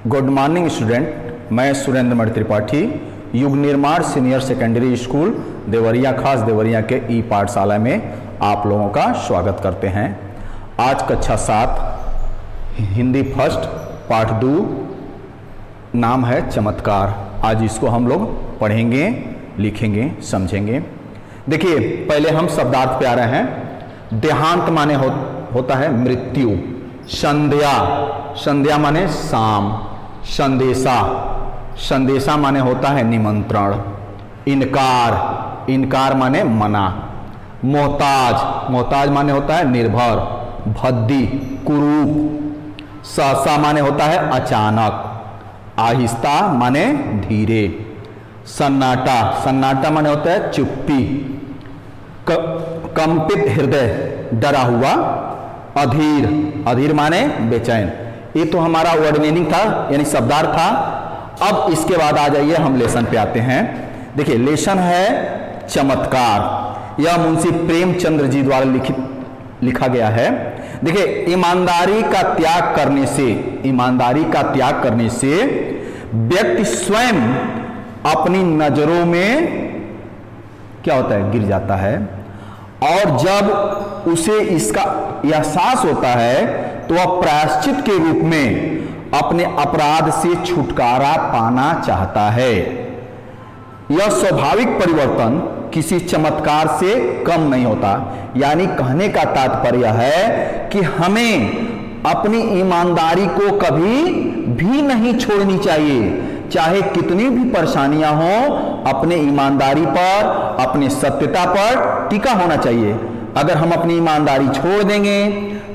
Good morning student, मैं सुरेंद्र मणि त्रिपाठी युग निर्माण सीनियर सेकेंडरी स्कूल देवरिया खास देवरिया के ई पाठशाला में आप लोगों का स्वागत करते हैं। आज कक्षा 7 हिंदी फर्स्ट पाठ 2 नाम है चमत्कार। आज इसको हम लोग पढ़ेंगे, लिखेंगे, समझेंगे। देखिए, पहले हम शब्दार्थ पे आ रहे हैं। देहांत माने होता है मृत्यु। संध्या, संध्या माने शाम। संदेशा, संदेशा माने होता है निमंत्रण। इनकार, इनकार माने मना। मोहताज, मोहताज माने होता है निर्भर। भद्दी, कुरूप। सहसा माने होता है अचानक। आहिस्ता माने धीरे। सन्नाटा, सन्नाटा माने होता है चुप्पी। कंपित हृदय, डरा हुआ। अधीर, अधीर माने बेचैन। ये तो हमारा वर्ड मीनिंग था, यानी शब्दार्थ था। अब इसके बाद आ जाइए, हम लेसन पे आते हैं। देखिए, लेसन है चमत्कार। यह मुंशी प्रेमचंद्र जी द्वारा लिखा गया है। देखिए, ईमानदारी का त्याग करने से, ईमानदारी का त्याग करने से व्यक्ति स्वयं अपनी नजरों में क्या होता है, गिर जाता है। और जब उसे इसका एहसास होता है तो वह प्रायश्चित के रूप में अपने अपराध से छुटकारा पाना चाहता है। यह स्वाभाविक परिवर्तन किसी चमत्कार से कम नहीं होता। यानी कहने का तात्पर्य है कि हमें अपनी ईमानदारी को कभी भी नहीं छोड़नी चाहिए। चाहे कितनी भी परेशानियां हो, अपने ईमानदारी पर, अपने सत्यता पर टिका होना चाहिए। अगर हम अपनी ईमानदारी छोड़ देंगे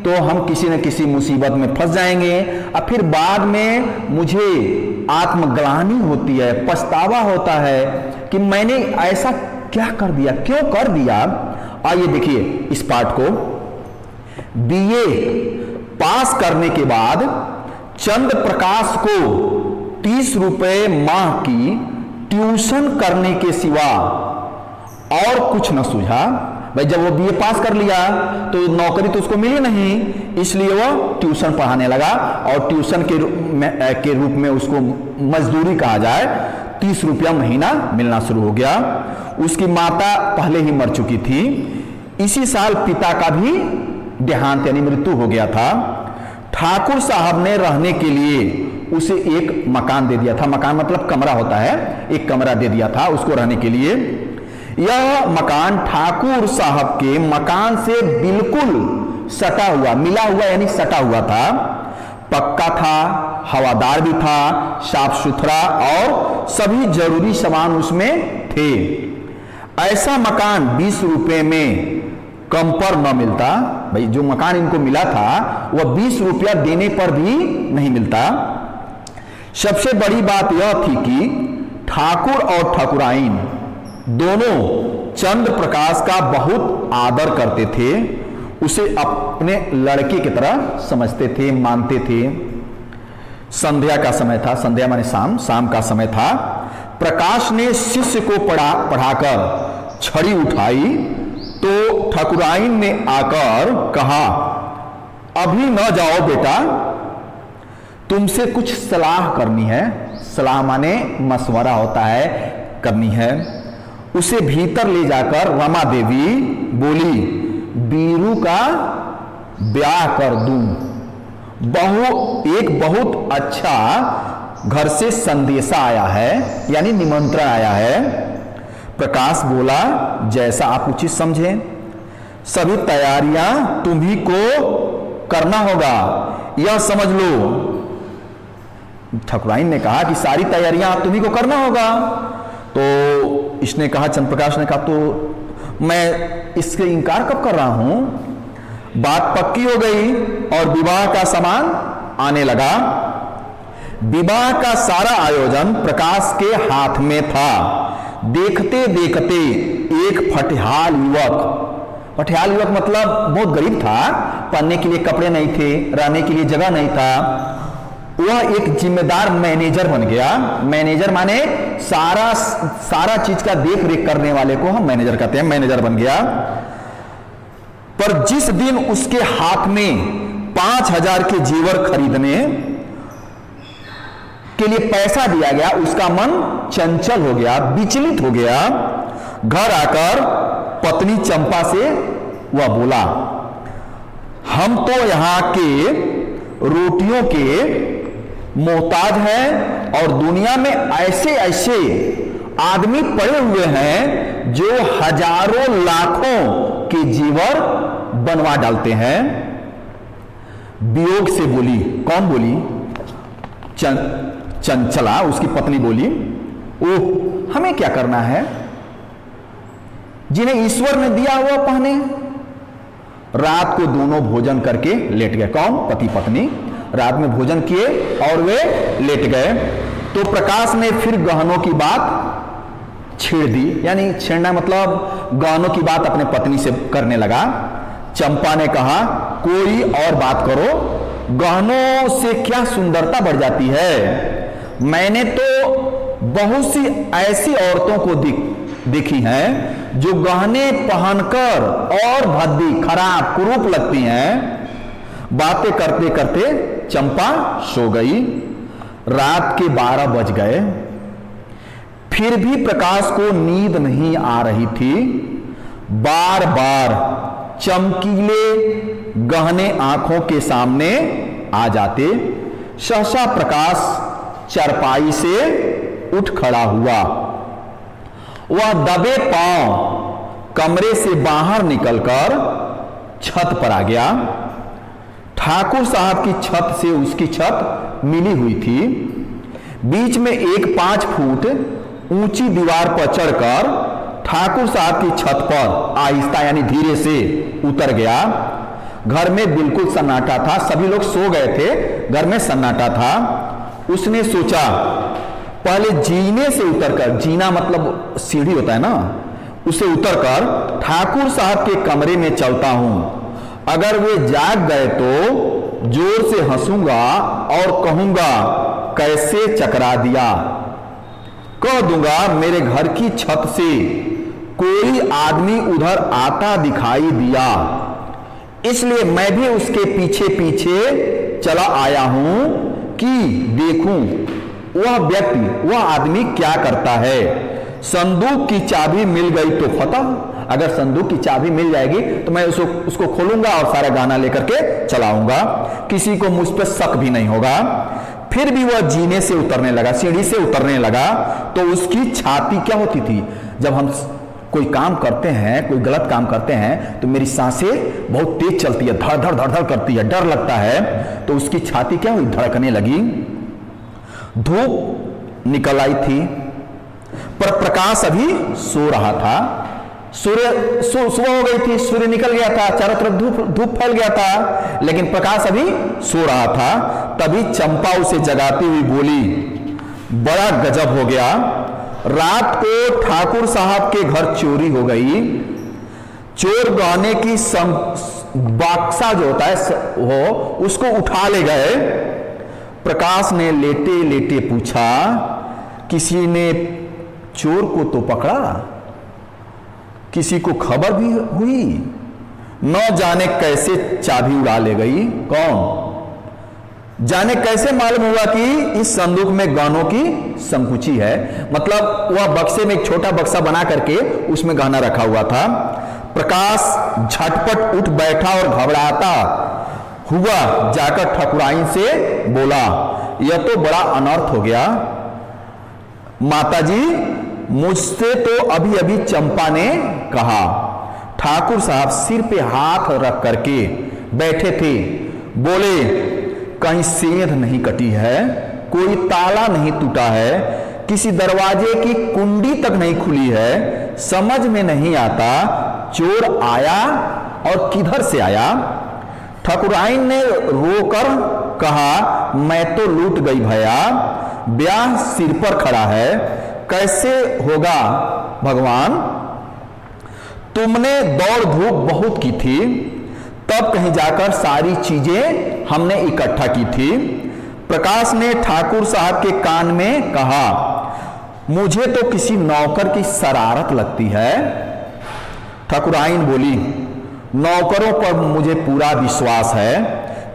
तो हम किसी न किसी मुसीबत में फंस जाएंगे और फिर बाद में मुझे आत्मग्लानि होती है, पछतावा होता है कि मैंने ऐसा क्या कर दिया, क्यों कर दिया। आइए देखिए इस पाठ को। बीए पास करने के बाद चंद्र प्रकाश को 30 रुपए माह की ट्यूशन करने के सिवा और कुछ न सूझा। भाई, जब वो बीए पास कर लिया तो नौकरी तो उसको मिली नहीं, इसलिए वो ट्यूशन पढ़ाने लगा। और ट्यूशन के रूप में उसको मजदूरी कहा जाए, 30 रुपया महीना मिलना शुरू हो गया। उसकी माता पहले ही मर चुकी थी। इसी साल पिता का भी देहांत यानी मृत्यु हो गया था। ठाकुर साहब ने रहने के लिए उसे एक मकान दे दिया था। मकान मतलब कमरा होता है, एक कमरा दे दिया था उसको रहने के लिए। यह मकान ठाकुर साहब के मकान से बिल्कुल सटा हुआ, मिला हुआ यानी सटा हुआ था। पक्का था, हवादार भी था, साफ सुथरा और सभी जरूरी सामान उसमें थे। ऐसा मकान 20 रुपए में कम पर न मिलता। भाई, जो मकान इनको मिला था वह 20 रुपया देने पर भी नहीं मिलता। सबसे बड़ी बात यह थी कि ठाकुर और ठाकुराइन दोनों चंद्र प्रकाश का बहुत आदर करते थे। उसे अपने लड़के की तरह समझते थे, मानते थे। संध्या का समय था, संध्या माने शाम, शाम का समय था। प्रकाश ने शिष्य को पढ़ाकर छड़ी उठाई तो ठाकुराइन ने आकर कहा, अभी न जाओ बेटा, तुमसे कुछ सलाह करनी है। सलाह माने मशवरा होता है, करनी है। उसे भीतर ले जाकर रमा देवी बोली, बीरू का ब्याह कर दूं। एक बहुत अच्छा घर से संदेशा आया है, यानी निमंत्रण आया है। प्रकाश बोला, जैसा आप उचित समझें। सभी तैयारियां तुम्ही को करना होगा, यह समझ लो। ठाकुराइन ने कहा कि सारी तैयारियां तुम्ही को करना होगा। तो इसने कहा, चंद्रप्रकाश ने कहा, तो मैं इसके इनकार कब कर रहा हूं। बात पक्की हो गई और विवाह का सामान आने लगा। विवाह का सारा आयोजन प्रकाश के हाथ में था। देखते देखते एक फटिहाल युवक, फटिहाल युवक मतलब बहुत गरीब था, पहनने के लिए कपड़े नहीं थे, रहने के लिए जगह नहीं था। वह एक जिम्मेदार मैनेजर बन गया। मैनेजर माने सारा चीज का देख रेख करने वाले को हम मैनेजर कहते हैं। मैनेजर बन गया। पर जिस दिन उसके हाथ में 5000 के जेवर खरीदने के लिए पैसा दिया गया, उसका मन चंचल हो गया, विचलित हो गया। घर आकर पत्नी चंपा से वह बोला, हम तो यहाँ के रोटियों के मोहताज हैं और दुनिया में ऐसे ऐसे आदमी पड़े हुए हैं जो हजारों लाखों के जीवर बनवा डालते हैं। वियोग से बोली, कौन बोली? चंचला, उसकी पत्नी बोली, ओह हमें क्या करना है, जिन्हें ईश्वर ने दिया हुआ पहने। रात को दोनों भोजन करके लेट गए। कौन? पति पत्नी रात में भोजन किए और वे लेट गए। तो प्रकाश ने फिर गहनों की बात छेड़ दी, यानी छेड़ना मतलब गहनों की बात अपने पत्नी से करने लगा। चंपा ने कहा, कोई और बात करो, गहनों से क्या सुंदरता बढ़ जाती है। मैंने तो बहुत सी ऐसी औरतों को देखी हैं जो गहने पहनकर और भद्दी, खराब, कुरूप लगती हैं। बातें करते करते चंपा सो गई। रात के 12 बज गए, फिर भी प्रकाश को नींद नहीं आ रही थी। बार बार चमकीले गहने आंखों के सामने आ जाते। सहसा प्रकाश चारपाई से उठ खड़ा हुआ। वह दबे पांव कमरे से बाहर निकलकर छत पर आ गया। ठाकुर साहब की छत से उसकी छत मिली हुई थी। बीच में एक 5 फुट ऊंची दीवार पर चढ़कर ठाकुर साहब की छत पर आहिस्ता यानी धीरे से उतर गया। घर में बिल्कुल सन्नाटा था, सभी लोग सो गए थे, घर में सन्नाटा था। उसने सोचा, पहले जीने से उतरकर, जीना मतलब सीढ़ी होता है ना, उसे उतरकर ठाकुर साहब के कमरे में चलता हूं। अगर वे जाग गए तो जोर से हंसूंगा और कहूंगा, कैसे चकरा दिया। कह दूंगा, मेरे घर की छत से कोई आदमी उधर आता दिखाई दिया, इसलिए मैं भी उसके पीछे पीछे चला आया हूं कि देखूं वह व्यक्ति, वह आदमी क्या करता है। संदूक की चाबी मिल गई तो फतह, अगर संदूक की चाबी मिल जाएगी तो मैं उसको खोलूंगा और सारा गाना लेकर के चलाऊंगा, किसी को मुझ पर शक भी नहीं होगा। फिर भी वह जीने से उतरने लगा, सीढ़ी से उतरने लगा। तो उसकी छाती क्या होती थी, जब हम कोई काम करते हैं, कोई गलत काम करते हैं तो मेरी सांसें बहुत तेज चलती है, धड़ धड़ धड़ धड़ करती है, डर लगता है। तो उसकी छाती क्या हुई, धड़कने लगी। धूप निकल आई थी, पर प्रकाश अभी सो रहा था। सुबह हो गई थी, सूर्य निकल गया था, चारों तरफ धूप फैल गया था, लेकिन प्रकाश अभी सो रहा था। तभी चंपा उसे जगाती हुई बोली, बड़ा गजब हो गया, रात को ठाकुर साहब के घर चोरी हो गई। चोर गहने की बक्सा जो होता है वो उसको उठा ले गए। प्रकाश ने लेटे लेटे पूछा, किसी ने चोर को तो पकड़ा, किसी को खबर भी हुई? न जाने कैसे चाबी उड़ा ले गई। कौन जाने, कैसे मालूम हुआ कि इस संदूक में गहनों की संकुची है। मतलब वह बक्से में एक छोटा बक्सा बना करके उसमें गहना रखा हुआ था। प्रकाश झटपट उठ बैठा और घबराता हुआ जाकर ठाकुराइन से बोला, यह तो बड़ा अनर्थ हो गया। माताजी, मुझसे तो अभी अभी चंपा ने कहा। ठाकुर साहब सिर पे हाथ रख करके बैठे थे। बोले, कहीं सेंध नहीं कटी है, कोई ताला नहीं टूटा है, किसी दरवाजे की कुंडी तक नहीं खुली है। समझ में नहीं आता चोर आया और किधर से आया। ठाकुराइन ने रोकर कहा, मैं तो लूट गई भैया, ब्याह सिर पर खड़ा है, कैसे होगा भगवान। तुमने दौड़ धूप बहुत की थी, तब कहीं जाकर सारी चीजें हमने इकट्ठा की थी। प्रकाश ने ठाकुर साहब के कान में कहा, मुझे तो किसी नौकर की शरारत लगती है। ठाकुराइन बोली, नौकरों पर मुझे पूरा विश्वास है,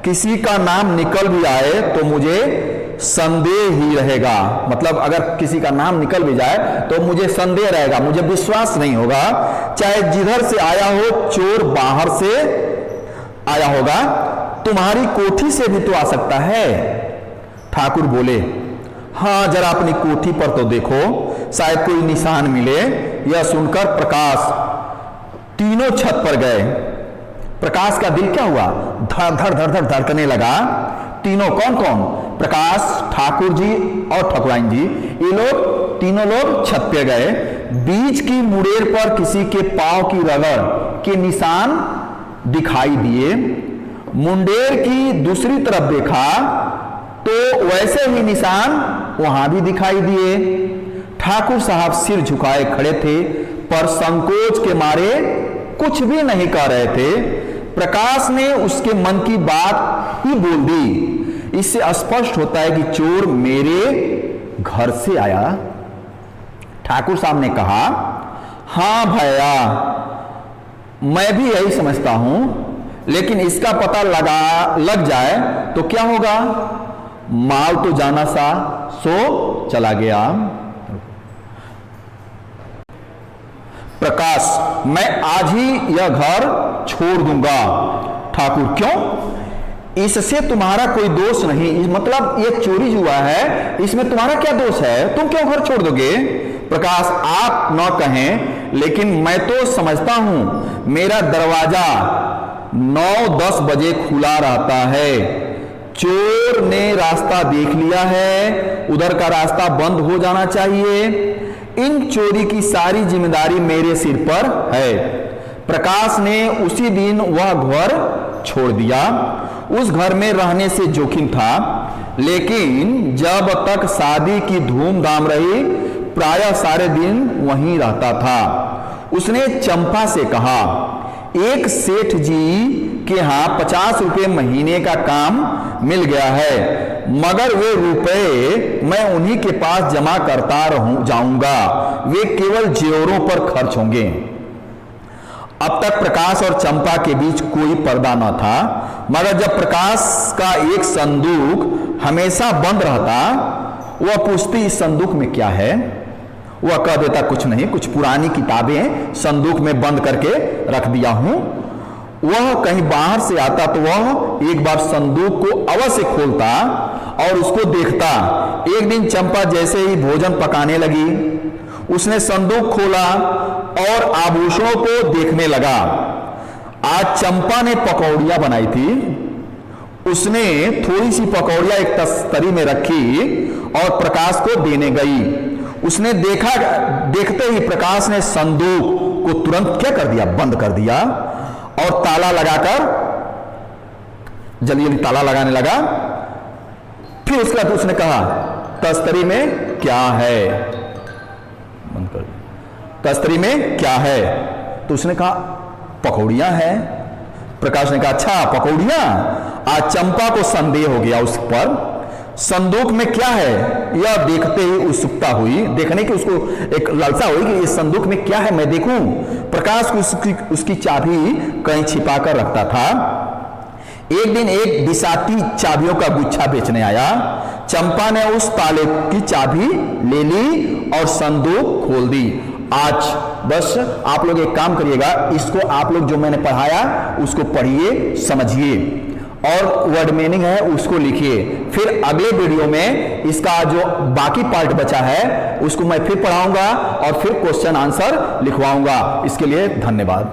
किसी का नाम निकल भी आए तो मुझे संदेह ही रहेगा। मतलब अगर किसी का नाम निकल भी जाए तो मुझे संदेह रहेगा, मुझे विश्वास नहीं होगा। चाहे जिधर से आया हो, चोर बाहर से आया होगा, तुम्हारी कोठी से भी तो आ सकता है। ठाकुर बोले, हाँ जरा अपनी कोठी पर तो देखो, शायद कोई निशान मिले। यह सुनकर प्रकाश तीनों छत पर गए। प्रकाश का दिल क्या हुआ, धड़ धड़ धड़ धड़ धड़कने लगा। तीनों कौन कौन, प्रकाश, ठाकुर जी और ठकुराइन जी, ये लोग तीनों लोग छत पे गए। बीच की मुड़ेर पर किसी के पांव की रगड़ के निशान दिखाई दिए। मुंडेर की दूसरी तरफ देखा तो वैसे ही निशान वहां भी दिखाई दिए। ठाकुर साहब सिर झुकाए खड़े थे, पर संकोच के मारे कुछ भी नहीं कह रहे थे। प्रकाश ने उसके मन की बात ही बोल दी। इससे स्पष्ट होता है कि चोर मेरे घर से आया। ठाकुर साहब ने कहा, हां भैया, मैं भी यही समझता हूं, लेकिन इसका पता लग जाए तो क्या होगा। माल तो जाना सा सो चला गया। प्रकाश, मैं आज ही यह घर छोड़ दूंगा। ठाकुर, क्यों? इससे तुम्हारा कोई दोष नहीं, मतलब ये चोरी हुआ है, इसमें तुम्हारा क्या दोष है, तुम क्यों घर छोड़ दोगे? प्रकाश, आप न कहें, लेकिन मैं तो समझता हूं मेरा दरवाजा 9-10 बजे खुला रहता है। चोर ने रास्ता देख लिया है, उधर का रास्ता बंद हो जाना चाहिए। इन चोरी की सारी जिम्मेदारी मेरे सिर पर है। प्रकाश ने उसी दिन वह घर छोड़ दिया। उस घर में रहने से जोखिम था, लेकिन जब तक शादी की धूमधाम रही, प्रायः सारे दिन वहीं रहता था। उसने चंपा से कहा, एक सेठ जी के यहाँ 50 रुपये महीने का काम मिल गया है, मगर वे रुपए मैं उन्हीं के पास जमा करता जाऊंगा, वे केवल जेवरों पर खर्च होंगे। अब तक प्रकाश और चंपा के बीच कोई पर्दा न था, मगर जब प्रकाश का एक संदूक हमेशा बंद रहता, वह पूछती, इस संदूक में क्या है? वह कह देता, कुछ नहीं, कुछ पुरानी किताबें संदूक में बंद करके रख दिया हूं। वह कहीं बाहर से आता तो वह एक बार संदूक को अवश्य खोलता और उसको देखता। एक दिन चंपा जैसे ही भोजन पकाने लगी, उसने संदूक खोला और आभूषणों को देखने लगा। आज चंपा ने पकौड़ियां बनाई थी। उसने थोड़ी सी पकौड़ियां एक तस्तरी में रखी और प्रकाश को देने गई। उसने देखा, देखते ही प्रकाश ने संदूक को तुरंत क्या कर दिया, बंद कर दिया और ताला लगाकर जल्दी जल्दी ताला लगाने लगा। फिर उसके बाद उसने कहा, तस्तरी में क्या है? बंद कर दिया। तस्तरी में क्या है? तो उसने कहा, पकौड़ियां हैं। प्रकाश ने कहा, अच्छा पकौड़ियां? आज चंपा को संदेह हो गया उस पर। संदूक में क्या है यह देखते ही उत्सुकता हुई, देखने की उसको एक लालसा हुई कि इस संदूक में क्या है, मैं देखूं। प्रकाश को उसकी चाबी कहीं छिपा कर रखता था। एक दिन एक बिसाती चाबियों का गुच्छा बेचने आया। चंपा ने उस ताले की चाबी ले ली और संदूक खोल दी। आज बस आप लोग एक काम करिएगा, इसको आप लोग जो मैंने पढ़ाया उसको पढ़िए, समझिए और वर्ड मीनिंग है उसको लिखिए। फिर अगले वीडियो में इसका जो बाकी पार्ट बचा है उसको मैं फिर पढ़ाऊंगा और फिर क्वेश्चन आंसर लिखवाऊंगा। इसके लिए धन्यवाद।